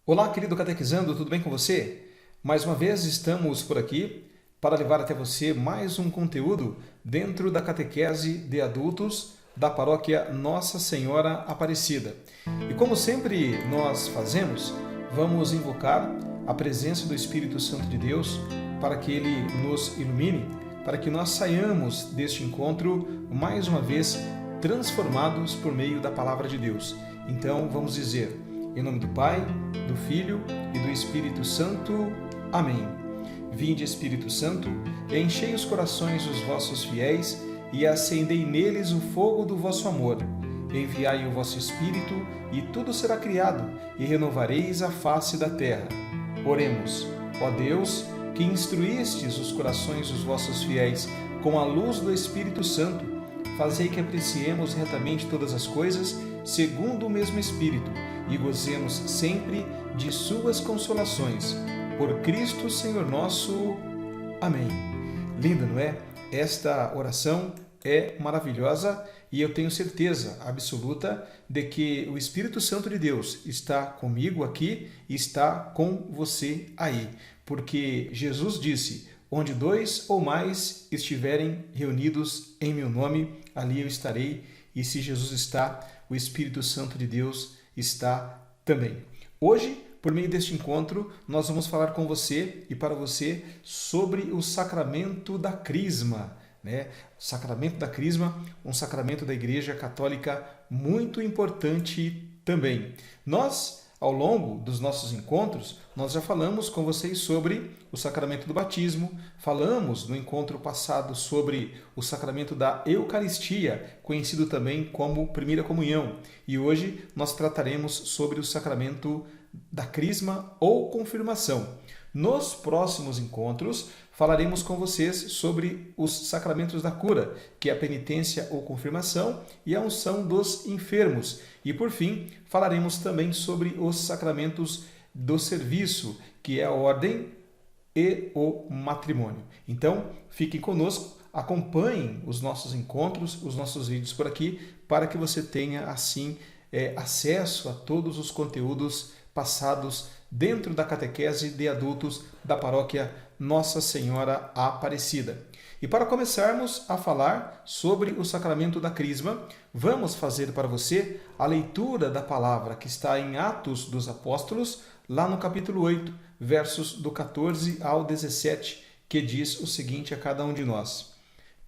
Olá, querido catequizando, tudo bem com você? Mais uma vez estamos por aqui para levar até você mais um conteúdo dentro da catequese de adultos da paróquia Nossa Senhora Aparecida. E como sempre nós fazemos, vamos invocar a presença do Espírito Santo de Deus para que ele nos ilumine, para que nós saiamos deste encontro mais uma vez transformados por meio da palavra de Deus. Então vamos dizer: em nome do Pai, do Filho e do Espírito Santo. Amém. Vinde, Espírito Santo, enchei os corações dos vossos fiéis e acendei neles o fogo do vosso amor. Enviai o vosso Espírito e tudo será criado e renovareis a face da terra. Oremos. Ó Deus, que instruístes os corações dos vossos fiéis com a luz do Espírito Santo, fazei que apreciemos retamente todas as coisas segundo o mesmo Espírito e gozemos sempre de suas consolações. Por Cristo Senhor nosso. Amém. Linda, não é? Esta oração é maravilhosa e eu tenho certeza absoluta de que o Espírito Santo de Deus está comigo aqui e está com você aí. Porque Jesus disse: onde dois ou mais estiverem reunidos em meu nome, ali eu estarei. E se Jesus está, o Espírito Santo de Deus está também. Hoje, por meio deste encontro, nós vamos falar com você e para você sobre o sacramento da Crisma, né? O sacramento da Crisma, um sacramento da Igreja Católica muito importante também. Nós, ao longo dos nossos encontros, nós já falamos com vocês sobre o sacramento do batismo, falamos no encontro passado sobre o sacramento da Eucaristia, conhecido também como Primeira Comunhão, e hoje nós trataremos sobre o sacramento da Crisma ou Confirmação. Nos próximos encontros, falaremos com vocês sobre os sacramentos da cura, que é a penitência ou confirmação e a unção dos enfermos. E, por fim, falaremos também sobre os sacramentos do serviço, que é a ordem e o matrimônio. Então, fiquem conosco, acompanhem os nossos encontros, os nossos vídeos por aqui, para que você tenha, assim, acesso a todos os conteúdos passados dentro da catequese de adultos da paróquia Nossa Senhora Aparecida. E para começarmos a falar sobre o sacramento da Crisma, vamos fazer para você a leitura da palavra que está em Atos dos Apóstolos, lá no capítulo 8, versos do 14 ao 17, que diz o seguinte a cada um de nós: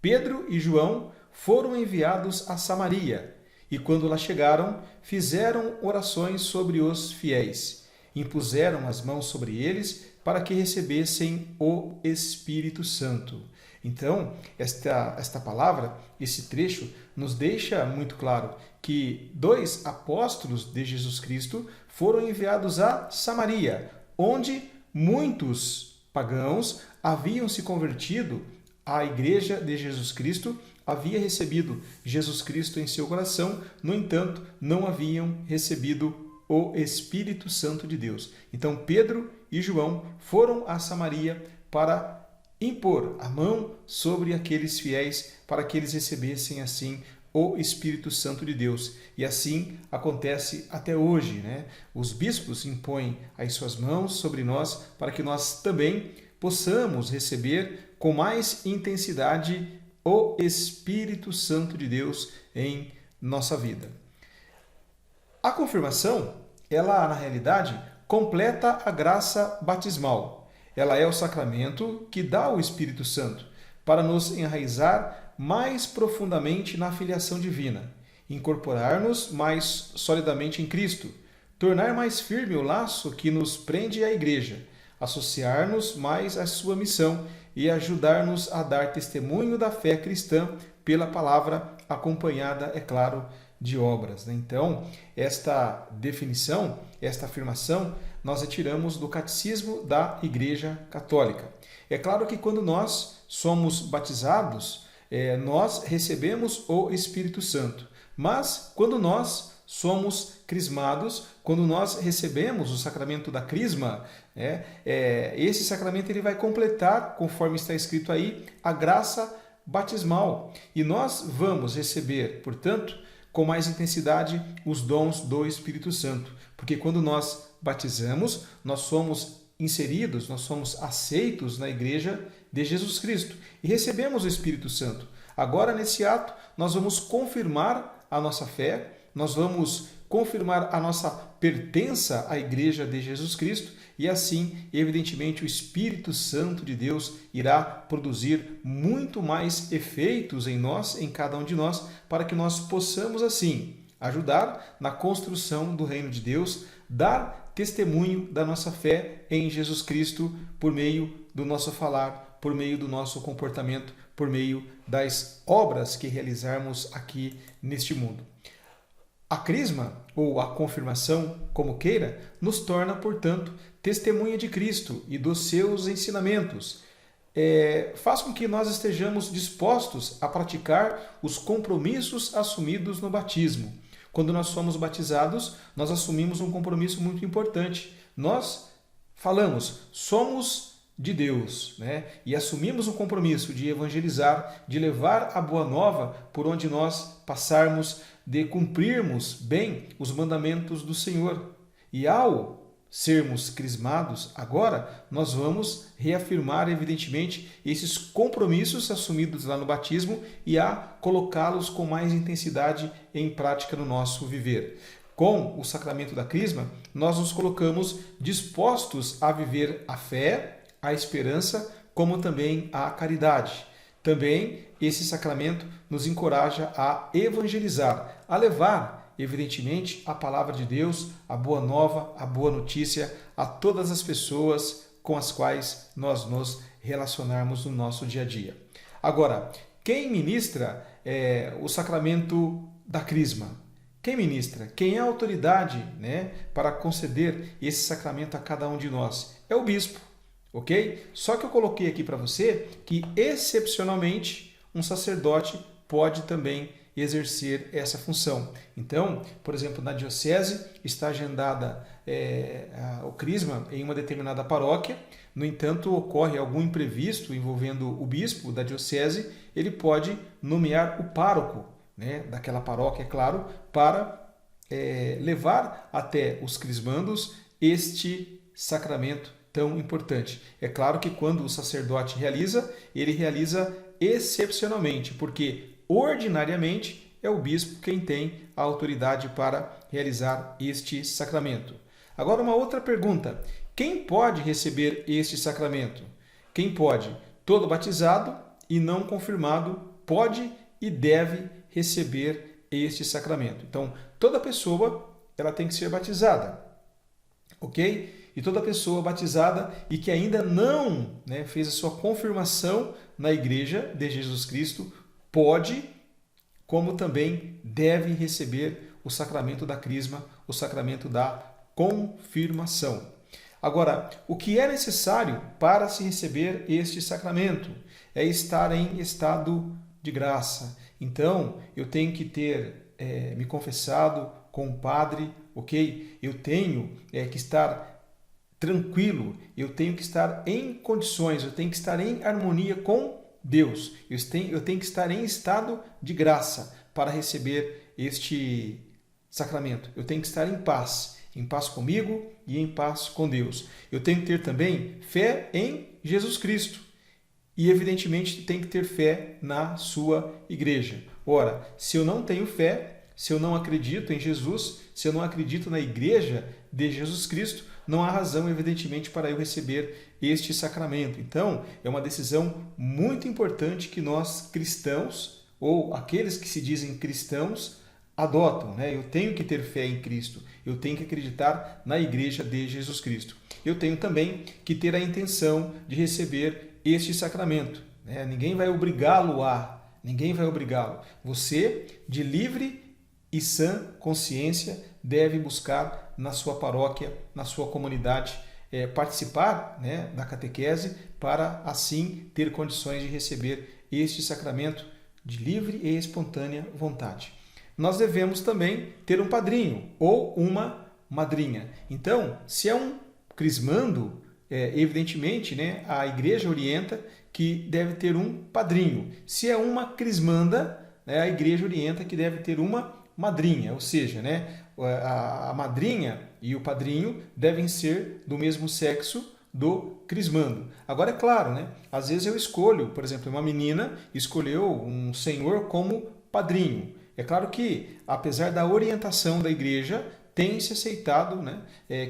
Pedro e João foram enviados a Samaria, e quando lá chegaram, fizeram orações sobre os fiéis. Impuseram as mãos sobre eles para que recebessem o Espírito Santo. Então, esta palavra, esse trecho, nos deixa muito claro que dois apóstolos de Jesus Cristo foram enviados a Samaria, onde muitos pagãos haviam se convertido à Igreja de Jesus Cristo, havia recebido Jesus Cristo em seu coração, no entanto, não haviam recebido o Espírito Santo de Deus. Então Pedro e João foram a Samaria para impor a mão sobre aqueles fiéis para que eles recebessem assim o Espírito Santo de Deus. E assim acontece até hoje, né? Os bispos impõem as suas mãos sobre nós para que nós também possamos receber com mais intensidade o Espírito Santo de Deus em nossa vida. A confirmação, ela, na realidade, completa a graça batismal. Ela é o sacramento que dá o Espírito Santo para nos enraizar mais profundamente na filiação divina, incorporar-nos mais solidamente em Cristo, tornar mais firme o laço que nos prende à Igreja, associar-nos mais à sua missão e ajudar-nos a dar testemunho da fé cristã pela palavra, acompanhada, é claro, de obras. Então, esta definição, esta afirmação, nós retiramos do Catecismo da Igreja Católica. É claro que quando nós somos batizados, nós recebemos o Espírito Santo. Mas quando nós somos crismados, quando nós recebemos o sacramento da Crisma, esse sacramento ele vai completar, conforme está escrito aí, a graça batismal. E nós vamos receber, portanto, com mais intensidade os dons do Espírito Santo. Porque quando nós batizamos, nós somos inseridos, nós somos aceitos na igreja de Jesus Cristo e recebemos o Espírito Santo. Agora, nesse ato, nós vamos confirmar a nossa fé, nós vamos confirmar a nossa pertença à igreja de Jesus Cristo e assim, evidentemente, o Espírito Santo de Deus irá produzir muito mais efeitos em nós, em cada um de nós, para que nós possamos, assim, ajudar na construção do reino de Deus, dar testemunho da nossa fé em Jesus Cristo por meio do nosso falar, por meio do nosso comportamento, por meio das obras que realizarmos aqui neste mundo. A crisma, ou a confirmação, como queira, nos torna, portanto, testemunha de Cristo e dos seus ensinamentos. Faz com que nós estejamos dispostos a praticar os compromissos assumidos no batismo. Quando nós somos batizados, nós assumimos um compromisso muito importante. Nós falamos, somos de Deus, né? E assumimos o compromisso de evangelizar, de levar a boa nova por onde nós passarmos, de cumprirmos bem os mandamentos do Senhor. E ao sermos crismados, agora nós vamos reafirmar, evidentemente, esses compromissos assumidos lá no batismo e a colocá-los com mais intensidade em prática no nosso viver. Com o sacramento da crisma, nós nos colocamos dispostos a viver a fé, a esperança, como também a caridade. Também esse sacramento nos encoraja a evangelizar, a levar, evidentemente, a palavra de Deus, a boa nova, a boa notícia a todas as pessoas com as quais nós nos relacionarmos no nosso dia a dia. Agora, quem ministra o sacramento da crisma? Quem ministra? Quem é a autoridade, né, para conceder esse sacramento a cada um de nós? É o bispo. Ok? Só que eu coloquei aqui para você que, excepcionalmente, um sacerdote pode também exercer essa função. Então, por exemplo, na diocese está agendada o crisma em uma determinada paróquia, no entanto, ocorre algum imprevisto envolvendo o bispo da diocese, ele pode nomear o pároco, né, daquela paróquia, é claro, para levar até os crismandos este sacramento tão importante. É claro que quando o sacerdote realiza, ele realiza excepcionalmente, porque ordinariamente é o bispo quem tem a autoridade para realizar este sacramento. Agora, uma outra pergunta: quem pode receber este sacramento? Quem pode? Todo batizado e não confirmado pode e deve receber este sacramento. Então, toda pessoa ela tem que ser batizada, ok? E toda pessoa batizada e que ainda não, né, fez a sua confirmação na igreja de Jesus Cristo pode, como também deve receber o sacramento da crisma, o sacramento da confirmação. Agora, o que é necessário para se receber este sacramento? É estar em estado de graça. Então, eu tenho que ter me confessado com o padre, ok? Eu tenho que estar tranquilo, eu tenho que estar em condições, eu tenho que estar em harmonia com Deus. Eu tenho que estar em estado de graça para receber este sacramento. Eu tenho que estar em paz comigo e em paz com Deus. Eu tenho que ter também fé em Jesus Cristo e, evidentemente, tenho que ter fé na sua igreja. Ora, se eu não tenho fé, se eu não acredito em Jesus, se eu não acredito na igreja de Jesus Cristo, não há razão, evidentemente, para eu receber este sacramento. Então, é uma decisão muito importante que nós cristãos, ou aqueles que se dizem cristãos, adotam, né? Eu tenho que ter fé em Cristo, eu tenho que acreditar na igreja de Jesus Cristo. Eu tenho também que ter a intenção de receber este sacramento, né? Ninguém vai obrigá-lo. Você, de livre e sã consciência, deve buscar na sua paróquia, na sua comunidade, participar, né, da catequese para assim ter condições de receber este sacramento de livre e espontânea vontade. Nós devemos também ter um padrinho ou uma madrinha. Então, se é um crismando, evidentemente, né, a igreja orienta que deve ter um padrinho. Se é uma crismanda, né, a igreja orienta que deve ter uma madrinha, ou seja, né, a madrinha e o padrinho devem ser do mesmo sexo do crismando. Agora é claro, né, às vezes eu escolho, por exemplo, uma menina escolheu um senhor como padrinho. É claro que, apesar da orientação da igreja, tem se aceitado, né,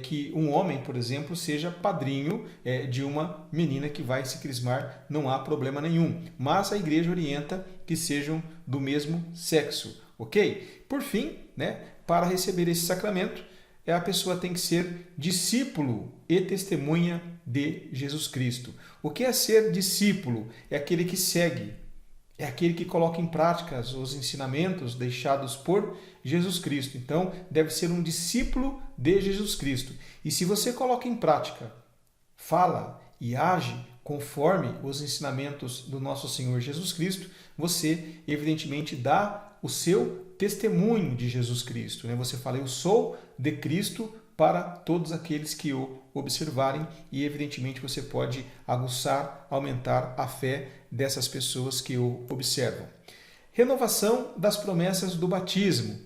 que um homem, por exemplo, seja padrinho de uma menina que vai se crismar, não há problema nenhum. Mas a igreja orienta que sejam do mesmo sexo, ok? Por fim, né, para receber esse sacramento, a pessoa tem que ser discípulo e testemunha de Jesus Cristo. O que é ser discípulo? É aquele que segue, é aquele que coloca em prática os ensinamentos deixados por Jesus Cristo. Então, deve ser um discípulo de Jesus Cristo. E se você coloca em prática, fala e age conforme os ensinamentos do nosso Senhor Jesus Cristo, você, evidentemente, dá o seu testemunho de Jesus Cristo. Você fala, eu sou de Cristo para todos aqueles que o observarem, e evidentemente você pode aguçar, aumentar a fé dessas pessoas que o observam. Renovação das promessas do batismo.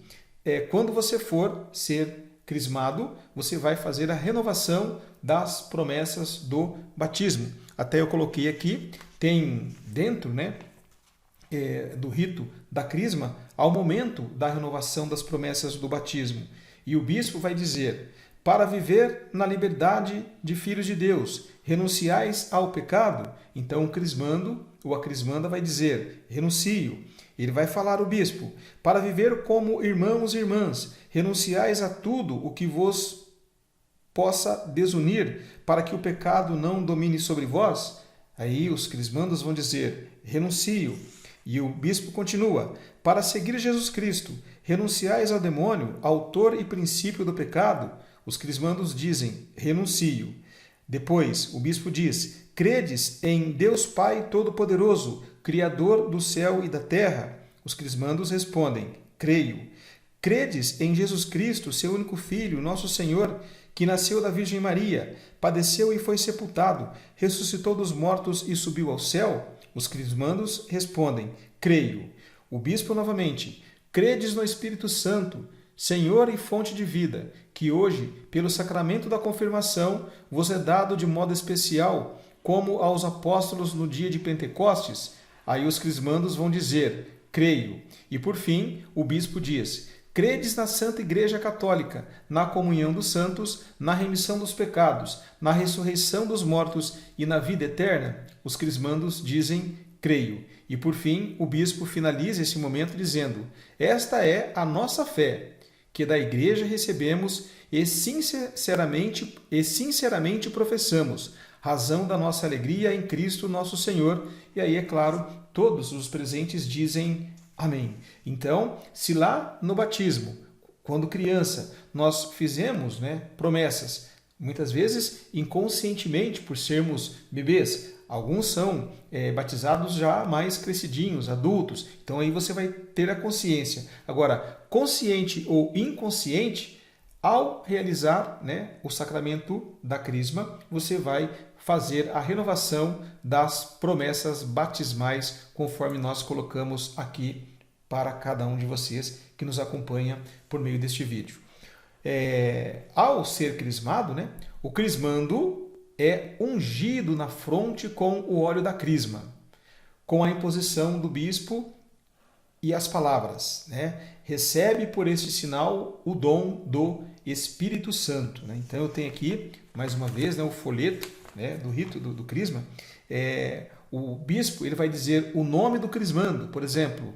Quando você for ser crismado, você vai fazer a renovação das promessas do batismo. Até eu coloquei aqui, tem dentro, né, do rito da crisma, ao momento da renovação das promessas do batismo. E o bispo vai dizer, para viver na liberdade de filhos de Deus, renunciais ao pecado. Então o crismando ou a crismanda vai dizer, renuncio. Ele vai falar o bispo, para viver como irmãos e irmãs, renunciais a tudo o que vos possa desunir, para que o pecado não domine sobre vós. Aí os crismandos vão dizer, renuncio. E o bispo continua, para seguir Jesus Cristo, renunciais ao demônio, autor e princípio do pecado. Os crismandos dizem, renuncio. Depois, o bispo diz, credes em Deus Pai Todo-Poderoso, Criador do céu e da terra? Os crismandos respondem, creio. Credes em Jesus Cristo, seu único Filho, nosso Senhor, que nasceu da Virgem Maria, padeceu e foi sepultado, ressuscitou dos mortos e subiu ao céu? Os crismandos respondem, creio. O bispo novamente, credes no Espírito Santo, Senhor e fonte de vida, que hoje, pelo sacramento da confirmação, vos é dado de modo especial, como aos apóstolos no dia de Pentecostes? Aí os crismandos vão dizer, creio. E por fim, o bispo diz, credes na Santa Igreja Católica, na comunhão dos santos, na remissão dos pecados, na ressurreição dos mortos e na vida eterna? Os crismandos dizem, creio. E por fim, o bispo finaliza esse momento dizendo, esta é a nossa fé, que da Igreja recebemos e sinceramente professamos, razão da nossa alegria em Cristo nosso Senhor. E aí, é claro, todos os presentes dizem amém. Então, se lá no batismo, quando criança, nós fizemos, promessas, muitas vezes inconscientemente por sermos bebês, alguns são batizados já mais crescidinhos, adultos, então aí você vai ter a consciência. Agora, consciente ou inconsciente, ao realizar o sacramento da crisma, você vai fazer a renovação das promessas batismais, conforme nós colocamos aqui para cada um de vocês que nos acompanha por meio deste vídeo. Ao ser crismado, o crismando é ungido na fronte com o óleo da crisma, com a imposição do bispo e as palavras, recebe por este sinal o dom do Espírito Santo. Então eu tenho aqui, mais uma vez, o folheto do rito do crisma. O bispo ele vai dizer o nome do crismando, por exemplo,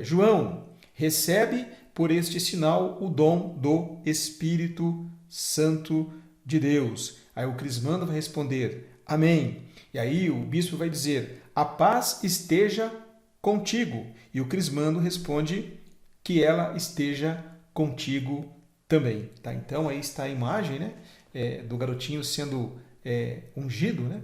João, recebe por este sinal o dom do Espírito Santo de Deus. Aí o crismando vai responder, amém. E aí o bispo vai dizer, a paz esteja contigo. E o crismando responde, que ela esteja contigo também. Tá? Então aí está a imagem do garotinho sendo ungido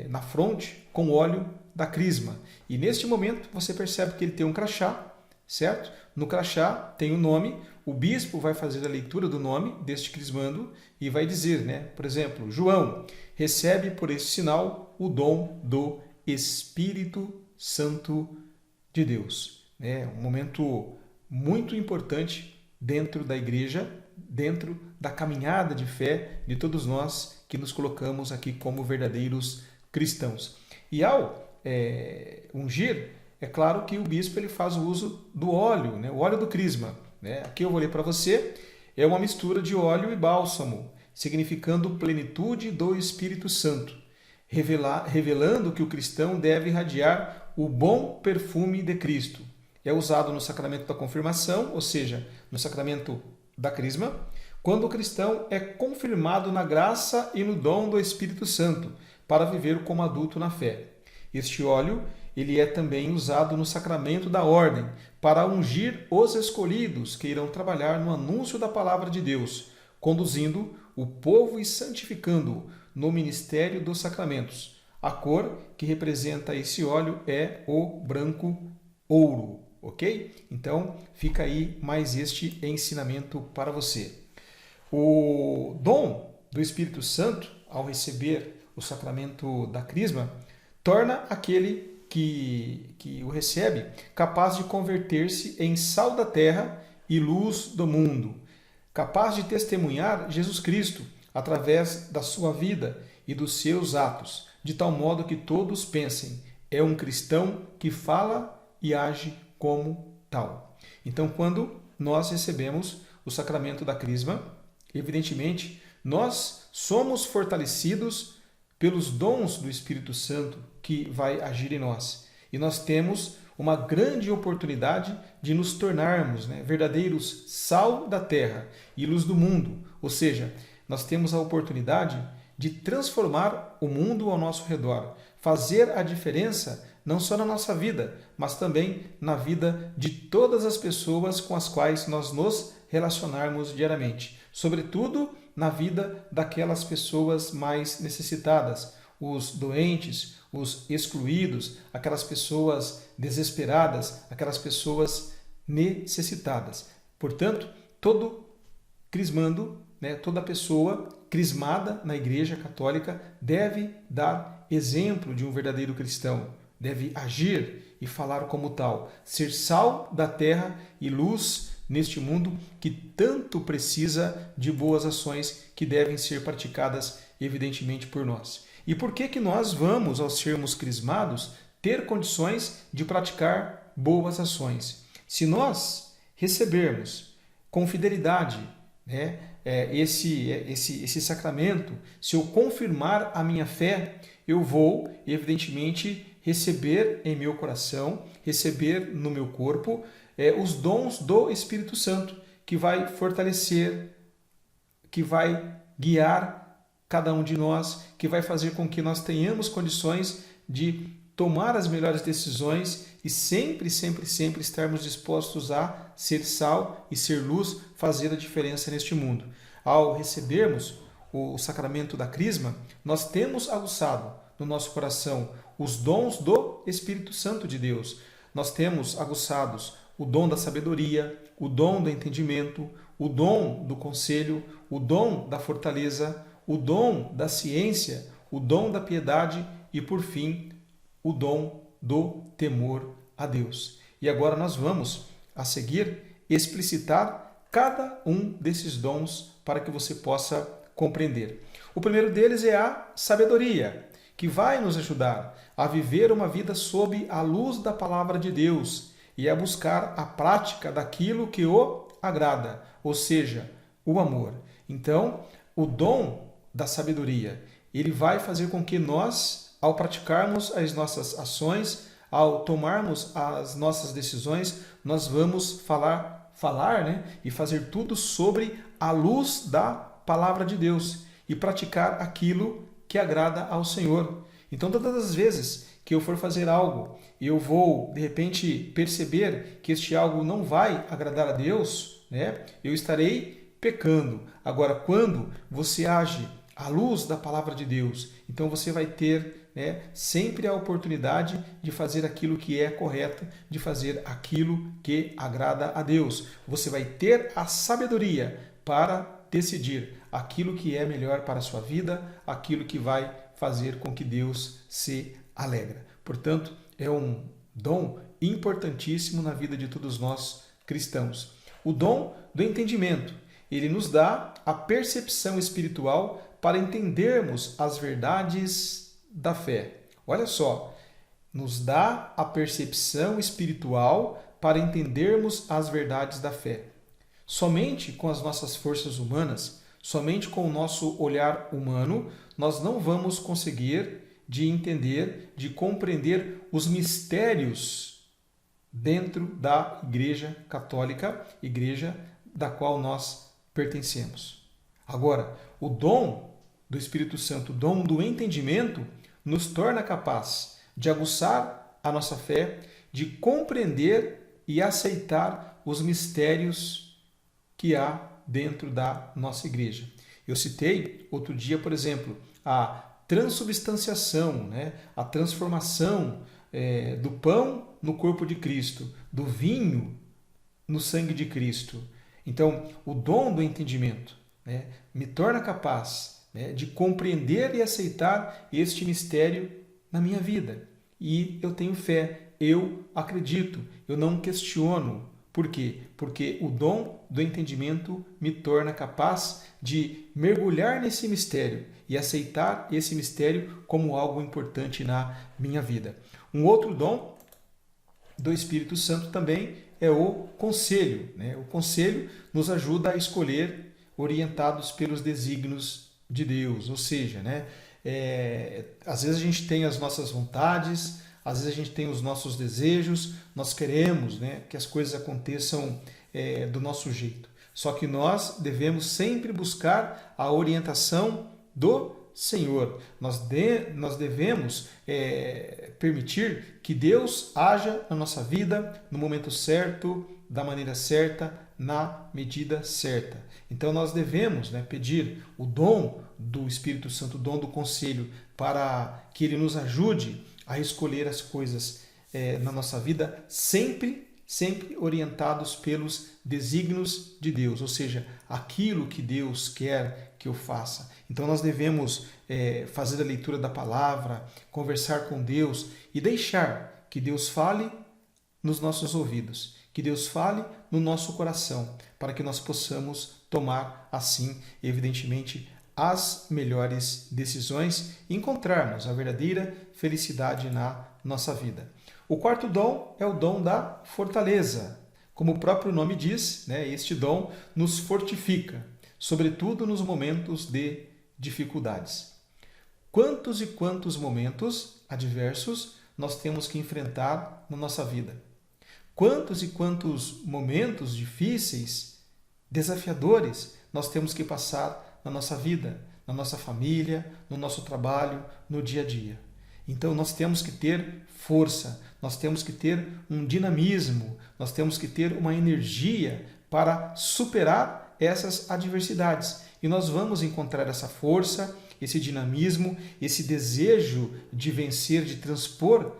na fronte com óleo da crisma. E neste momento você percebe que ele tem um crachá, certo? No crachá tem o nome, o bispo vai fazer a leitura do nome deste crismando e vai dizer, por exemplo, João, recebe por esse sinal o dom do Espírito Santo de Deus. Um momento muito importante dentro da igreja, dentro da caminhada de fé de todos nós que nos colocamos aqui como verdadeiros cristãos. E ao ungir, é claro que o bispo ele faz o uso do óleo, né? O óleo do crisma. Né? Aqui eu vou ler para você, é uma mistura de óleo e bálsamo, significando plenitude do Espírito Santo, revelando que o cristão deve irradiar o bom perfume de Cristo. É usado no sacramento da confirmação, ou seja, no sacramento da crisma, quando o cristão é confirmado na graça e no dom do Espírito Santo, para viver como adulto na fé. Este óleo ele é também usado no sacramento da ordem, para ungir os escolhidos que irão trabalhar no anúncio da palavra de Deus, conduzindo o povo e santificando-o no ministério dos sacramentos. A cor que representa esse óleo é o branco ouro, ok? Então, fica aí mais este ensinamento para você. O dom do Espírito Santo, ao receber o sacramento da crisma, torna aquele que o recebe capaz de converter-se em sal da terra e luz do mundo, capaz de testemunhar Jesus Cristo através da sua vida e dos seus atos, de tal modo que todos pensem, é um cristão que fala e age como tal. Então, quando nós recebemos o sacramento da crisma, evidentemente, nós somos fortalecidos pelos dons do Espírito Santo que vai agir em nós. E nós temos uma grande oportunidade de nos tornarmos verdadeiros sal da terra e luz do mundo. Ou seja, nós temos a oportunidade de transformar o mundo ao nosso redor, fazer a diferença não só na nossa vida, mas também na vida de todas as pessoas com as quais nós nos relacionarmos diariamente. Sobretudo na vida daquelas pessoas mais necessitadas, os doentes, os excluídos, aquelas pessoas desesperadas, aquelas pessoas necessitadas. Portanto, todo crismando, toda pessoa crismada na Igreja Católica deve dar exemplo de um verdadeiro cristão, deve agir e falar como tal, ser sal da terra e luz neste mundo que tanto precisa de boas ações que devem ser praticadas, evidentemente, por nós. E por que nós vamos, ao sermos crismados, ter condições de praticar boas ações? Se nós recebermos com fidelidade esse sacramento, se eu confirmar a minha fé, eu vou, evidentemente, receber em meu coração, receber no meu corpo, os dons do Espírito Santo, que vai fortalecer, que vai guiar cada um de nós, que vai fazer com que nós tenhamos condições de tomar as melhores decisões e sempre, sempre, sempre estarmos dispostos a ser sal e ser luz, fazer a diferença neste mundo. Ao recebermos o sacramento da crisma, nós temos aguçado no nosso coração os dons do Espírito Santo de Deus. Nós temos aguçados o dom da sabedoria, o dom do entendimento, o dom do conselho, o dom da fortaleza, o dom da ciência, o dom da piedade e, por fim, o dom do temor a Deus. E agora nós vamos, a seguir, explicitar cada um desses dons para que você possa compreender. O primeiro deles é a sabedoria, que vai nos ajudar a viver uma vida sob a luz da palavra de Deus e a buscar a prática daquilo que o agrada, ou seja, o amor. Então, o dom da sabedoria, ele vai fazer com que nós, ao praticarmos as nossas ações, ao tomarmos as nossas decisões, nós vamos falar e fazer tudo sobre a luz da palavra de Deus e praticar aquilo que agrada ao Senhor. Então, todas as vezes que eu for fazer algo e eu vou, de repente, perceber que este algo não vai agradar a Deus, eu estarei pecando. Agora, quando você age à luz da palavra de Deus, então você vai ter sempre a oportunidade de fazer aquilo que é correto, de fazer aquilo que agrada a Deus. Você vai ter a sabedoria para decidir aquilo que é melhor para a sua vida, aquilo que vai fazer com que Deus se alegra. Portanto, é um dom importantíssimo na vida de todos nós cristãos. O dom do entendimento. Ele nos dá a percepção espiritual para entendermos as verdades da fé. Olha só, nos dá a percepção espiritual para entendermos as verdades da fé. Somente com as nossas forças humanas, somente com o nosso olhar humano, nós não vamos conseguir de entender, de compreender os mistérios dentro da Igreja Católica, igreja da qual nós pertencemos. Agora, o dom do Espírito Santo, o dom do entendimento, nos torna capaz de aguçar a nossa fé, de compreender e aceitar os mistérios que há dentro da nossa igreja. Eu citei outro dia, por exemplo, a transubstanciação, né? A transformação do pão no corpo de Cristo, do vinho no sangue de Cristo. Então, o dom do entendimento, né, me torna capaz, né, de compreender e aceitar este mistério na minha vida. E eu tenho fé, eu acredito, eu não questiono. Por quê? Porque o dom do entendimento me torna capaz de mergulhar nesse mistério e aceitar esse mistério como algo importante na minha vida. Um outro dom do Espírito Santo também é o conselho, né? O conselho nos ajuda a escolher orientados pelos desígnios de Deus, ou seja, né? Às vezes a gente tem as nossas vontades, às vezes a gente tem os nossos desejos, nós queremos, né, que as coisas aconteçam do nosso jeito. Só que nós devemos sempre buscar a orientação do Senhor. Nós devemos permitir que Deus haja na nossa vida no momento certo, da maneira certa, na medida certa. Então nós devemos, né, pedir o dom do Espírito Santo, o dom do conselho, para que ele nos ajude a escolher as coisas na nossa vida, sempre orientados pelos desígnios de Deus, ou seja, aquilo que Deus quer que eu faça. Então nós devemos fazer a leitura da palavra, conversar com Deus e deixar que Deus fale nos nossos ouvidos, que Deus fale no nosso coração, para que nós possamos tomar, assim, evidentemente, as melhores decisões e encontrarmos a verdadeira felicidade na nossa vida. O quarto dom é o dom da fortaleza. Como o próprio nome diz, né, este dom nos fortifica, sobretudo nos momentos de dificuldades. Quantos e quantos momentos adversos nós temos que enfrentar na nossa vida? Quantos e quantos momentos difíceis, desafiadores, nós temos que passar na nossa vida, na nossa família, no nosso trabalho, no dia a dia. Então nós temos que ter força, nós temos que ter um dinamismo, nós temos que ter uma energia para superar essas adversidades. E nós vamos encontrar essa força, esse dinamismo, esse desejo de vencer, de transpor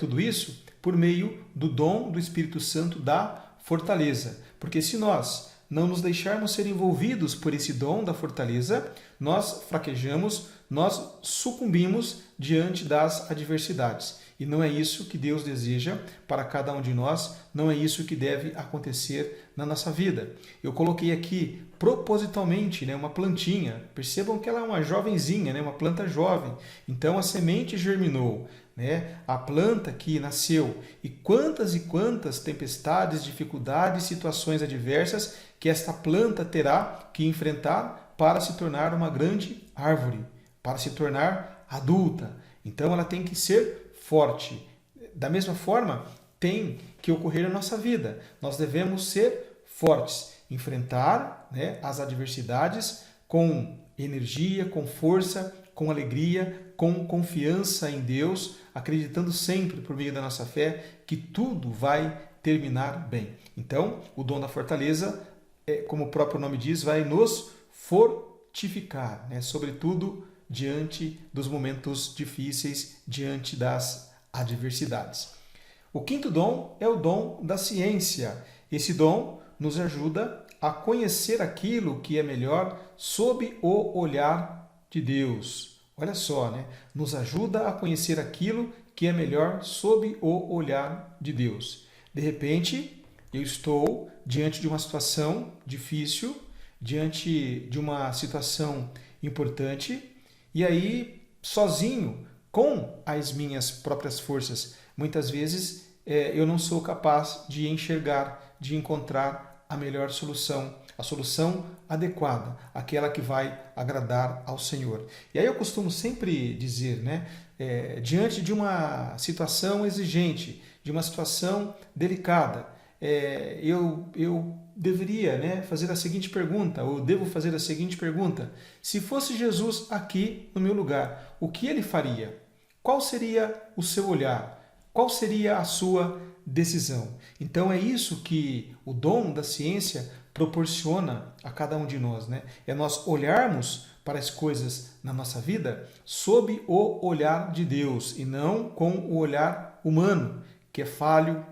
tudo isso por meio do dom do Espírito Santo da fortaleza. Porque se nós não nos deixarmos ser envolvidos por esse dom da fortaleza, nós fraquejamos, nós sucumbimos diante das adversidades. E não é isso que Deus deseja para cada um de nós, não é isso que deve acontecer na nossa vida. Eu coloquei aqui propositalmente, né, uma plantinha. Percebam que ela é uma jovenzinha, né, uma planta jovem. Então a semente germinou, né, a planta que nasceu. E quantas tempestades, dificuldades, situações adversas que esta planta terá que enfrentar para se tornar uma grande árvore, para se tornar adulta. Então ela tem que ser forte. Da mesma forma, tem que ocorrer na nossa vida. Nós devemos ser fortes, enfrentar, né, as adversidades com energia, com força, com alegria, com confiança em Deus, acreditando sempre, por meio da nossa fé, que tudo vai terminar bem. Então, o dom da fortaleza, como o próprio nome diz, vai nos fortificar, né, sobretudo diante dos momentos difíceis, diante das adversidades. O quinto dom é o dom da ciência. Esse dom nos ajuda a conhecer aquilo que é melhor sob o olhar de Deus. Olha só, né? Nos ajuda a conhecer aquilo que é melhor sob o olhar de Deus. De repente, Eu estou diante de uma situação difícil, diante de uma situação importante, e aí, sozinho, com as minhas próprias forças, muitas vezes eu não sou capaz de enxergar, de encontrar a melhor solução, a solução adequada, aquela que vai agradar ao Senhor. E aí eu costumo sempre dizer, né, diante de uma situação exigente, de uma situação delicada, eu deveria, né, fazer a seguinte pergunta, ou devo fazer a seguinte pergunta: se fosse Jesus aqui no meu lugar, o que ele faria? Qual seria o seu olhar? Qual seria a sua decisão? Então é isso que o dom da ciência proporciona a cada um de nós, né? É nós olharmos para as coisas na nossa vida sob o olhar de Deus e não com o olhar humano, que é falho,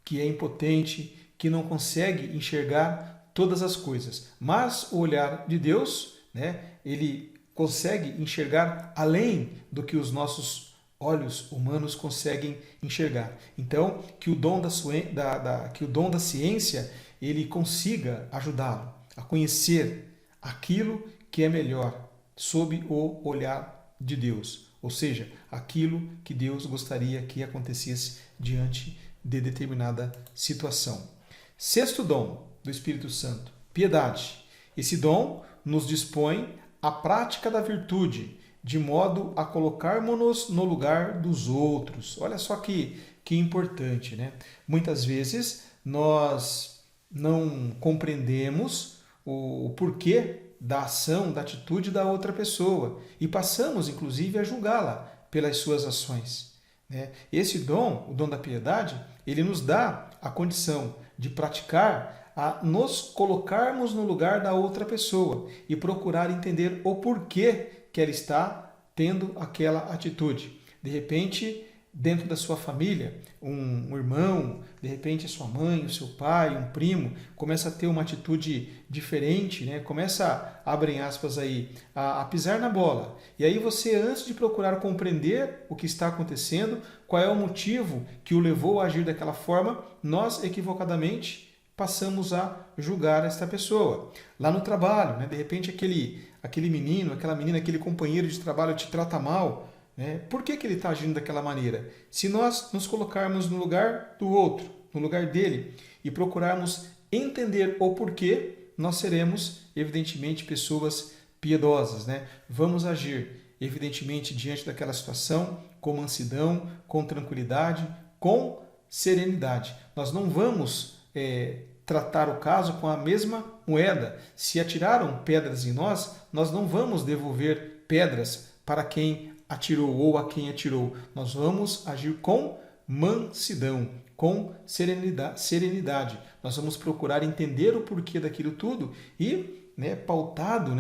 que é impotente, que não consegue enxergar todas as coisas. Mas o olhar de Deus, né, ele consegue enxergar além do que os nossos olhos humanos conseguem enxergar. Então, que o dom da ciência ele consiga ajudá-lo a conhecer aquilo que é melhor sob o olhar de Deus, ou seja, aquilo que Deus gostaria que acontecesse diante de determinada situação. Sexto dom do Espírito Santo, piedade. Esse dom nos dispõe à prática da virtude, de modo a colocarmos-nos no lugar dos outros. Olha só que importante, né? Muitas vezes nós não compreendemos o porquê da ação, da atitude da outra pessoa e passamos, inclusive, a julgá-la pelas suas ações. Esse dom, o dom da piedade, ele nos dá a condição de praticar, a nos colocarmos no lugar da outra pessoa e procurar entender o porquê que ela está tendo aquela atitude. De repente, dentro da sua família, um irmão, de repente a sua mãe, o seu pai, um primo, começa a ter uma atitude diferente, né? Começa, abrem aspas aí, a pisar na bola. E aí você, antes de procurar compreender o que está acontecendo, qual é o motivo que o levou a agir daquela forma, nós, equivocadamente, passamos a julgar esta pessoa. Lá no trabalho, né? De repente aquele menino, aquela menina, aquele companheiro de trabalho te trata mal. Por que ele está agindo daquela maneira? Se nós nos colocarmos no lugar do outro, no lugar dele, e procurarmos entender o porquê, nós seremos, evidentemente, pessoas piedosas. Vamos agir, evidentemente, diante daquela situação, com mansidão, com tranquilidade, com serenidade. Nós não vamos tratar o caso com a mesma moeda. Se atiraram pedras em nós, nós não vamos devolver pedras para quem atirou ou a quem atirou. Nós vamos agir com mansidão, com serenidade. Nós vamos procurar entender o porquê daquilo tudo e, pautado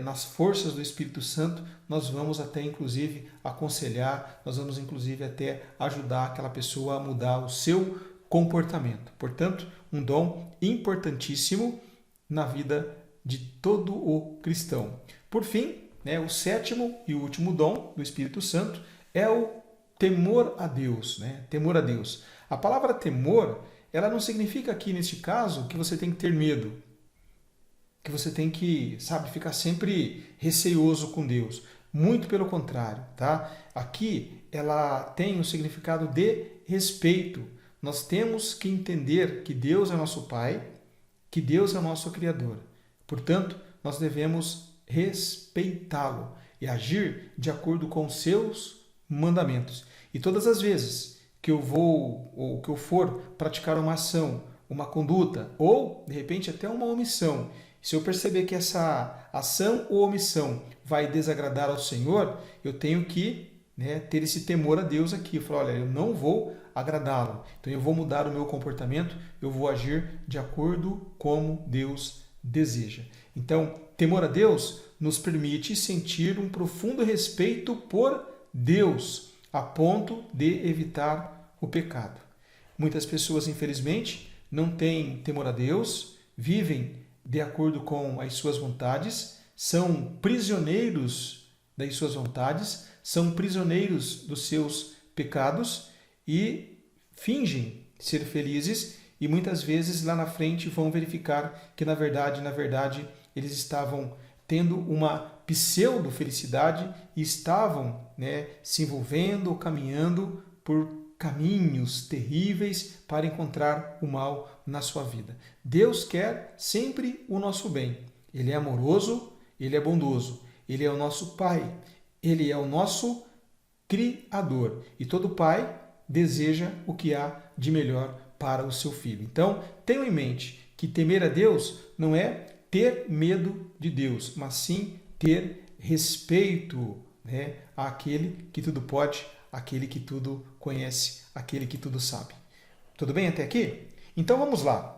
nas forças do Espírito Santo, nós vamos até inclusive aconselhar, nós vamos inclusive até ajudar aquela pessoa a mudar o seu comportamento. Portanto, um dom importantíssimo na vida de todo o cristão. Por fim, o sétimo e último dom do Espírito Santo é o temor a Deus. Temor a Deus. A palavra temor, ela não significa aqui, neste caso, que você tem que ter medo, que você tem que, ficar sempre receoso com Deus. Muito pelo contrário, tá? Aqui ela tem um significado de respeito. Nós temos que entender que Deus é nosso Pai, que Deus é nosso Criador. Portanto, nós devemos respeitá-lo e agir de acordo com os seus mandamentos. E todas as vezes que eu vou ou que eu for praticar uma ação, uma conduta ou, de repente, até uma omissão, se eu perceber que essa ação ou omissão vai desagradar ao Senhor, eu tenho que ter esse temor a Deus aqui. Eu falo, olha, eu não vou agradá-lo. Então eu vou mudar o meu comportamento, eu vou agir de acordo como Deus deseja. Então, temor a Deus nos permite sentir um profundo respeito por Deus, a ponto de evitar o pecado. Muitas pessoas, infelizmente, não têm temor a Deus, vivem de acordo com as suas vontades, são prisioneiros das suas vontades, são prisioneiros dos seus pecados e fingem ser felizes e muitas vezes lá na frente vão verificar que na verdade, eles estavam tendo uma pseudo-felicidade e estavam, né, se envolvendo, caminhando por caminhos terríveis para encontrar o mal na sua vida. Deus quer sempre o nosso bem. Ele é amoroso, Ele é bondoso, Ele é o nosso Pai, Ele é o nosso Criador. E todo pai deseja o que há de melhor para o seu filho. Então, tenham em mente que temer a Deus não é ter medo de Deus, mas sim ter respeito, né, àquele que tudo pode, aquele que tudo conhece, aquele que tudo sabe. Tudo bem até aqui? Então vamos lá.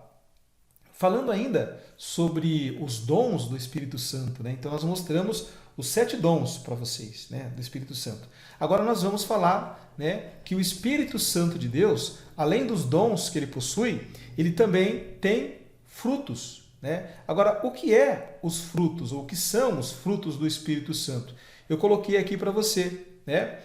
Falando ainda sobre os dons do Espírito Santo, né? Então nós mostramos os 7 dons para vocês, né, do Espírito Santo. Agora nós vamos falar, né, que o Espírito Santo de Deus, além dos dons que ele possui, ele também tem frutos, né? Agora, o que é os frutos, ou o que são os frutos do Espírito Santo? Eu coloquei aqui para você, né?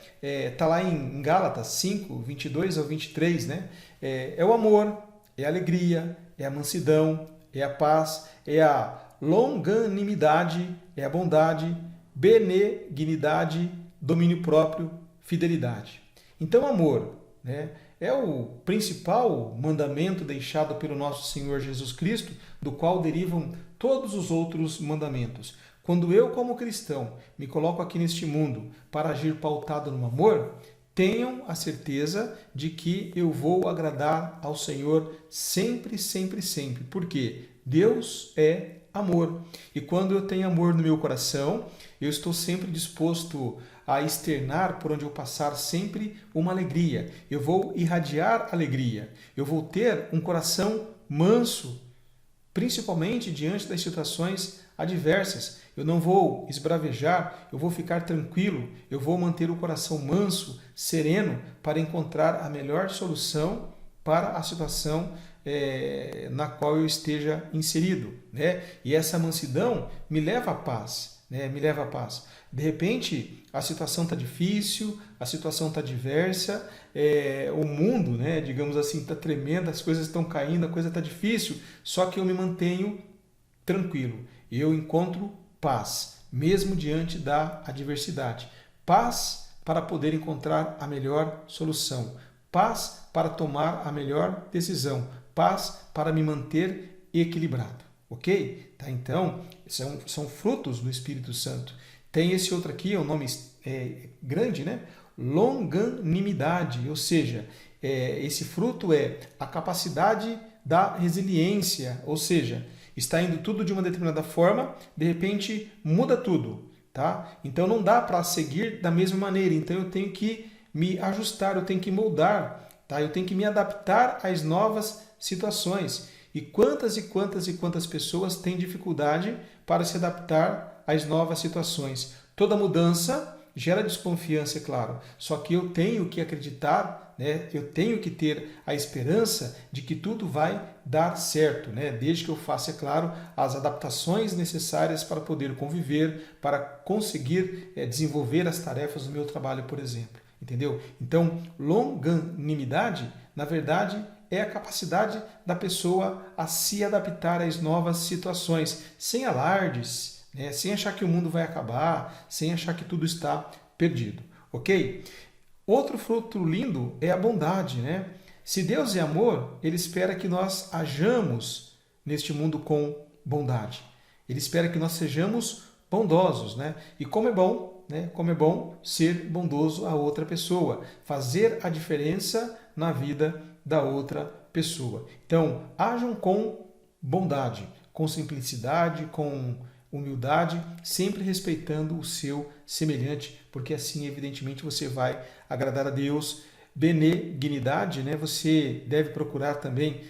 Tá lá em Gálatas 5, 22 ao 23, né? É o amor, é a alegria, é a mansidão, é a paz, é a longanimidade, é a bondade, benignidade, domínio próprio, fidelidade. Então, amor, né, é o principal mandamento deixado pelo nosso Senhor Jesus Cristo, do qual derivam todos os outros mandamentos. Quando eu, como cristão, me coloco aqui neste mundo para agir pautado no amor, tenham a certeza de que eu vou agradar ao Senhor sempre, sempre, sempre. Porque Deus é amor. E quando eu tenho amor no meu coração, eu estou sempre disposto a externar por onde eu passar sempre uma alegria. Eu vou irradiar alegria. Eu vou ter um coração manso, principalmente diante das situações adversas. Eu não vou esbravejar, eu vou ficar tranquilo, eu vou manter o coração manso, sereno, para encontrar a melhor solução para a situação na qual eu esteja inserido, né? E essa mansidão me leva à paz, né? Me leva à paz. De repente, a situação está difícil, a situação está adversa, o mundo, né, digamos assim, está tremendo, as coisas estão caindo, a coisa está difícil, só que eu me mantenho tranquilo. Eu encontro paz, mesmo diante da adversidade. Paz para poder encontrar a melhor solução. Paz para tomar a melhor decisão. Paz para me manter equilibrado. Ok? Tá? Então, são frutos do Espírito Santo. Tem esse outro aqui, é um nome grande, né? Longanimidade, ou seja, esse fruto é a capacidade da resiliência, ou seja, está indo tudo de uma determinada forma, de repente muda tudo, tá? Então não dá para seguir da mesma maneira, então eu tenho que me ajustar, eu tenho que moldar, tá? Eu tenho que me adaptar às novas situações. E quantas pessoas têm dificuldade para se adaptar às novas situações? Toda mudança gera desconfiança, é claro. Só que eu tenho que acreditar, né? Eu tenho que ter a esperança de que tudo vai dar certo, né? Desde que eu faça, é claro, as adaptações necessárias para poder conviver, para conseguir desenvolver as tarefas do meu trabalho, por exemplo. Entendeu? Então, longanimidade, na verdade, é a capacidade da pessoa a se adaptar às novas situações, sem alardes, né? Sem achar que o mundo vai acabar, sem achar que tudo está perdido. Ok? Outro fruto lindo é a bondade, né? Se Deus é amor, Ele espera que nós hajamos neste mundo com bondade. Ele espera que nós sejamos bondosos, né? E como é bom, né? Como é bom ser bondoso a outra pessoa, fazer a diferença na vida da outra pessoa. Então, hajam com bondade, com simplicidade, com humildade, sempre respeitando o seu semelhante, porque assim, evidentemente, você vai agradar a Deus. Benignidade, né? Você deve procurar também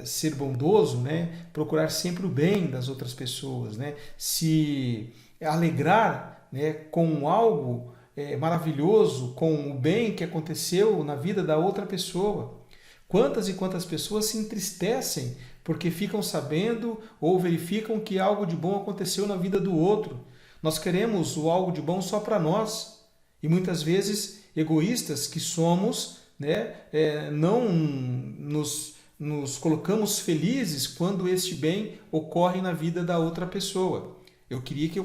ser bondoso, né? Procurar sempre o bem das outras pessoas, né? Se alegrar, né, com algo maravilhoso, com o bem que aconteceu na vida da outra pessoa. Quantas e quantas pessoas se entristecem porque ficam sabendo ou verificam que algo de bom aconteceu na vida do outro. Nós queremos o algo de bom só para nós. E muitas vezes, egoístas que somos, né, não nos nos colocamos felizes quando este bem ocorre na vida da outra pessoa. Eu queria que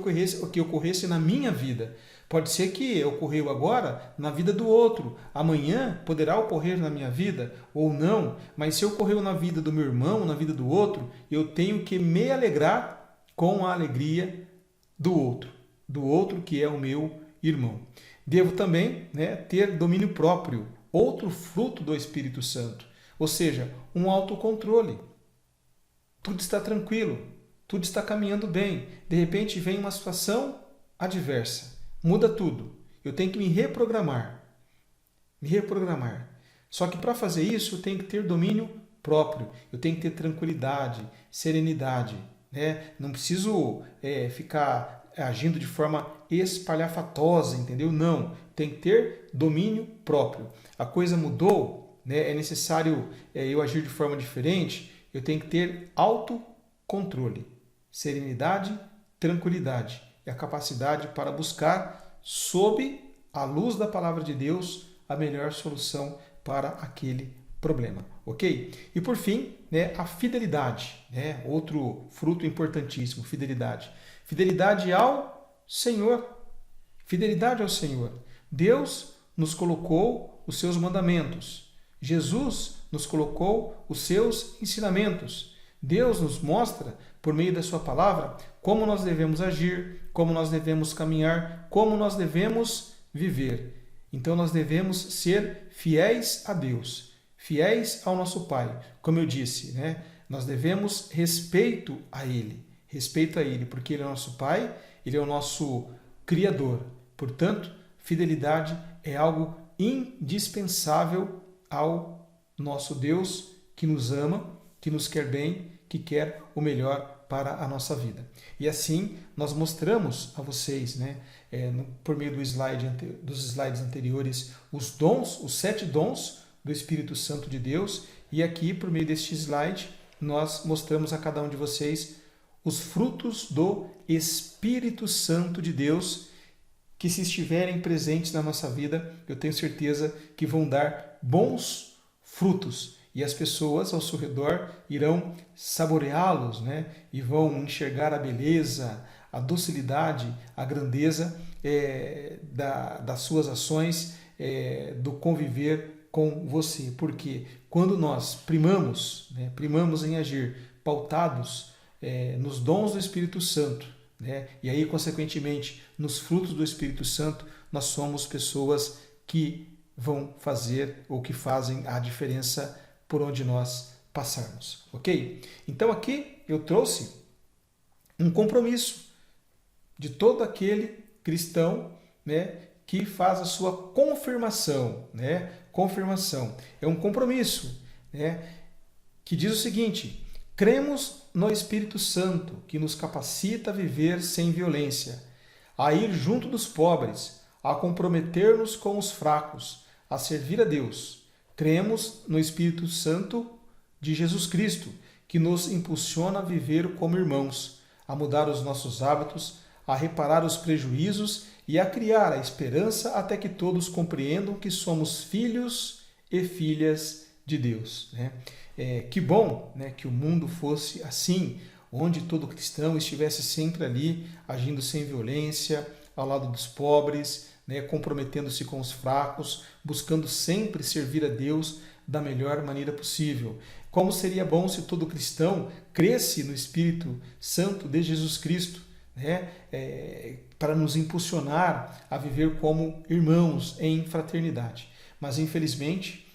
ocorresse na minha vida. Pode ser que ocorreu agora na vida do outro. Amanhã poderá ocorrer na minha vida ou não. Mas se ocorreu na vida do meu irmão, na vida do outro, eu tenho que me alegrar com a alegria do outro que é o meu irmão. Devo também, ter domínio próprio, outro fruto do Espírito Santo. Ou seja, um autocontrole. Tudo está tranquilo, tudo está caminhando bem. De repente vem uma situação adversa. Muda tudo. Eu tenho que me reprogramar. Só que para fazer isso, eu tenho que ter domínio próprio. Eu tenho que ter tranquilidade, serenidade. Não preciso ficar agindo de forma espalhafatosa, entendeu? Não. Tem que ter domínio próprio. A coisa mudou, é necessário eu agir de forma diferente. Eu tenho que ter autocontrole, serenidade, tranquilidade e a capacidade para buscar, sob a luz da palavra de Deus, a melhor solução para aquele problema, ok? E por fim, a fidelidade, outro fruto importantíssimo, fidelidade. Fidelidade ao Senhor. Fidelidade ao Senhor. Deus nos colocou os seus mandamentos. Jesus nos colocou os seus ensinamentos. Deus nos mostra, por meio da sua palavra, como nós devemos agir, como nós devemos caminhar, como nós devemos viver. Então nós devemos ser fiéis a Deus, fiéis ao nosso Pai. Como eu disse, nós devemos respeito a Ele, porque Ele é o nosso Pai, Ele é o nosso Criador. Portanto, fidelidade é algo indispensável ao nosso Deus que nos ama, que nos quer bem, que quer o melhor para a nossa vida. E assim nós mostramos a vocês, por meio dos slides anteriores, os dons, os 7 dons do Espírito Santo de Deus, e aqui, por meio deste slide, nós mostramos a cada um de vocês os frutos do Espírito Santo de Deus, que se estiverem presentes na nossa vida, eu tenho certeza que vão dar bons frutos. E as pessoas ao seu redor irão saboreá-los, e vão enxergar a beleza, a docilidade, a grandeza das suas ações, do conviver com você. Porque quando nós primamos em agir pautados nos dons do Espírito Santo, e aí, consequentemente, nos frutos do Espírito Santo, nós somos pessoas que vão fazer ou que fazem a diferença por onde nós passarmos, ok? Então aqui eu trouxe um compromisso de todo aquele cristão, que faz a sua confirmação, Confirmação é um compromisso, que diz o seguinte: cremos no Espírito Santo, que nos capacita a viver sem violência, a ir junto dos pobres, a comprometer-nos com os fracos, a servir a Deus. Cremos no Espírito Santo de Jesus Cristo, que nos impulsiona a viver como irmãos, a mudar os nossos hábitos, a reparar os prejuízos e a criar a esperança até que todos compreendam que somos filhos e filhas de Deus. Que bom, que o mundo fosse assim, onde todo cristão estivesse sempre ali, agindo sem violência, ao lado dos pobres, comprometendo-se com os fracos, buscando sempre servir a Deus da melhor maneira possível. Como seria bom se todo cristão cresce no Espírito Santo de Jesus Cristo, para nos impulsionar a viver como irmãos em fraternidade. Mas, infelizmente,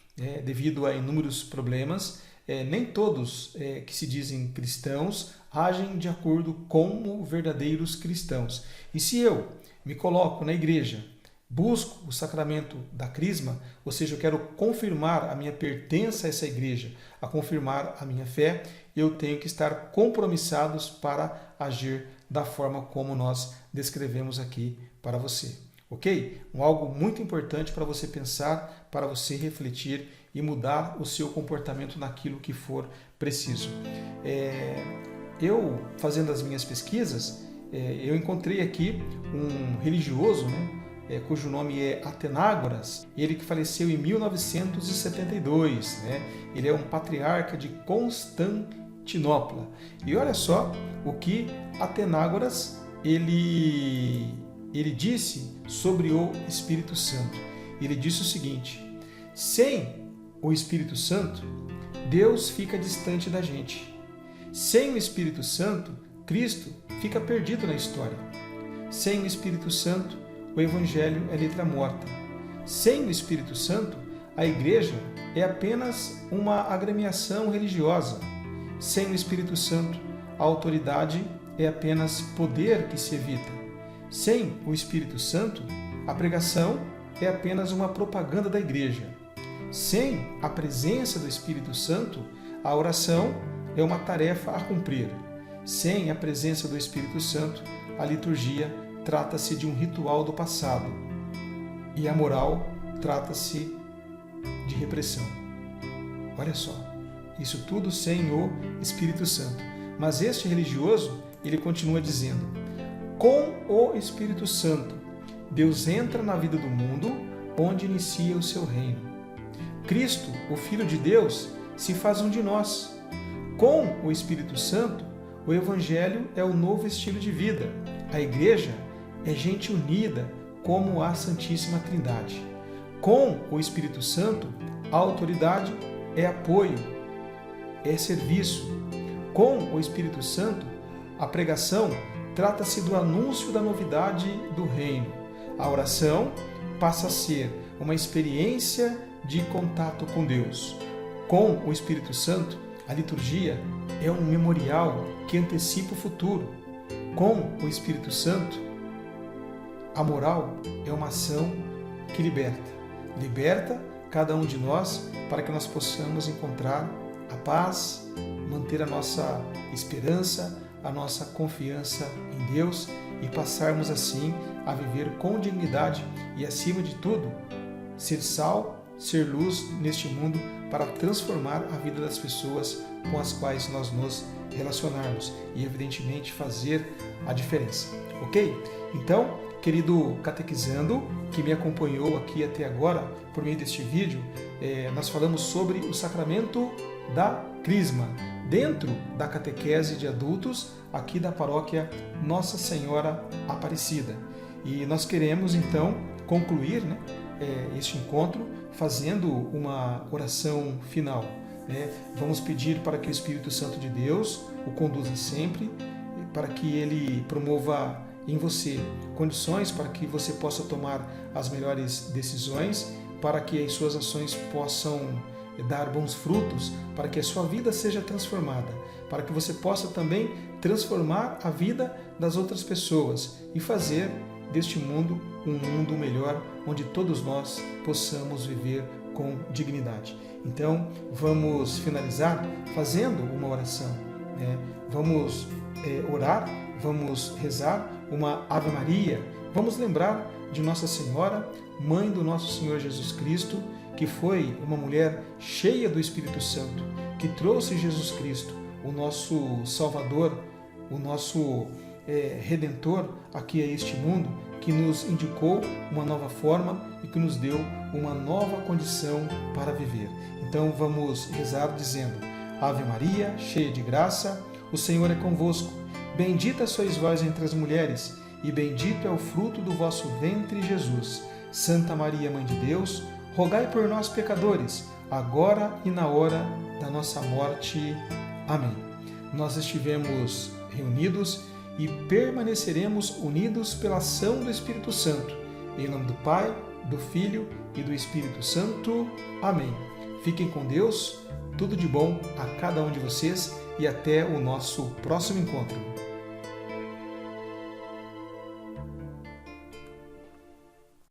devido a inúmeros problemas, nem todos que se dizem cristãos agem de acordo como verdadeiros cristãos. E se eu me coloco na igreja, busco o sacramento da crisma, ou seja, eu quero confirmar a minha pertença a essa igreja, a confirmar a minha fé, eu tenho que estar compromissados para agir da forma como nós descrevemos aqui para você. Ok? Algo muito importante para você pensar, para você refletir e mudar o seu comportamento naquilo que for preciso. Eu, fazendo as minhas pesquisas, eu encontrei aqui um religioso, cujo nome é Atenágoras, ele que faleceu em 1972, né? Ele é um patriarca de Constantinopla. E olha só o que Atenágoras ele disse sobre o Espírito Santo. Ele disse o seguinte: sem o Espírito Santo, Deus fica distante da gente. Sem o Espírito Santo, Cristo fica perdido na história. Sem o Espírito Santo, o Evangelho é letra morta. Sem o Espírito Santo, a Igreja é apenas uma agremiação religiosa. Sem o Espírito Santo, a autoridade é apenas poder que se evita. Sem o Espírito Santo, a pregação é apenas uma propaganda da Igreja. Sem a presença do Espírito Santo, a oração é uma tarefa a cumprir. Sem a presença do Espírito Santo, a liturgia trata-se de um ritual do passado. E a moral trata-se de repressão. Olha só, isso tudo sem o Espírito Santo. Mas este religioso, ele continua dizendo: com o Espírito Santo, Deus entra na vida do mundo, onde inicia o seu reino. Cristo, o Filho de Deus, se faz um de nós. Com o Espírito Santo, o Evangelho é o novo estilo de vida. A Igreja é gente unida como a Santíssima Trindade. Com o Espírito Santo, a autoridade é apoio, é serviço. Com o Espírito Santo, a pregação trata-se do anúncio da novidade do reino. A oração passa a ser uma experiência de contato com Deus. Com o Espírito Santo, a liturgia é um memorial que antecipa o futuro. Com o Espírito Santo, a moral é uma ação que liberta. Liberta cada um de nós para que nós possamos encontrar a paz, manter a nossa esperança, a nossa confiança em Deus e passarmos assim a viver com dignidade e, acima de tudo, ser sal, ser luz neste mundo para transformar a vida das pessoas com as quais nós nos relacionarmos e, evidentemente, fazer a diferença. Ok? Então, querido catequizando que me acompanhou aqui até agora por meio deste vídeo, nós falamos sobre o sacramento da Crisma, dentro da catequese de adultos aqui da paróquia Nossa Senhora Aparecida. E nós queremos então concluir este encontro fazendo uma oração final. Vamos pedir para que o Espírito Santo de Deus o conduza sempre, para que ele promova em você condições para que você possa tomar as melhores decisões, para que as suas ações possam dar bons frutos, para que a sua vida seja transformada, para que você possa também transformar a vida das outras pessoas e fazer deste mundo um mundo melhor, onde todos nós possamos viver com dignidade. Então, vamos finalizar fazendo uma oração. Vamos orar, vamos rezar uma Ave Maria, vamos lembrar de Nossa Senhora, Mãe do nosso Senhor Jesus Cristo, que foi uma mulher cheia do Espírito Santo, que trouxe Jesus Cristo, o nosso Salvador, o nosso Redentor aqui a este mundo, que nos indicou uma nova forma e que nos deu uma nova condição para viver. Então vamos rezar dizendo: Ave Maria, cheia de graça, o Senhor é convosco. Bendita sois vós entre as mulheres, e bendito é o fruto do vosso ventre, Jesus. Santa Maria, Mãe de Deus, rogai por nós, pecadores, agora e na hora da nossa morte. Amém. Nós estivemos reunidos e permaneceremos unidos pela ação do Espírito Santo. Em nome do Pai, do Filho e do Espírito Santo. Amém. Fiquem com Deus, tudo de bom a cada um de vocês e até o nosso próximo encontro.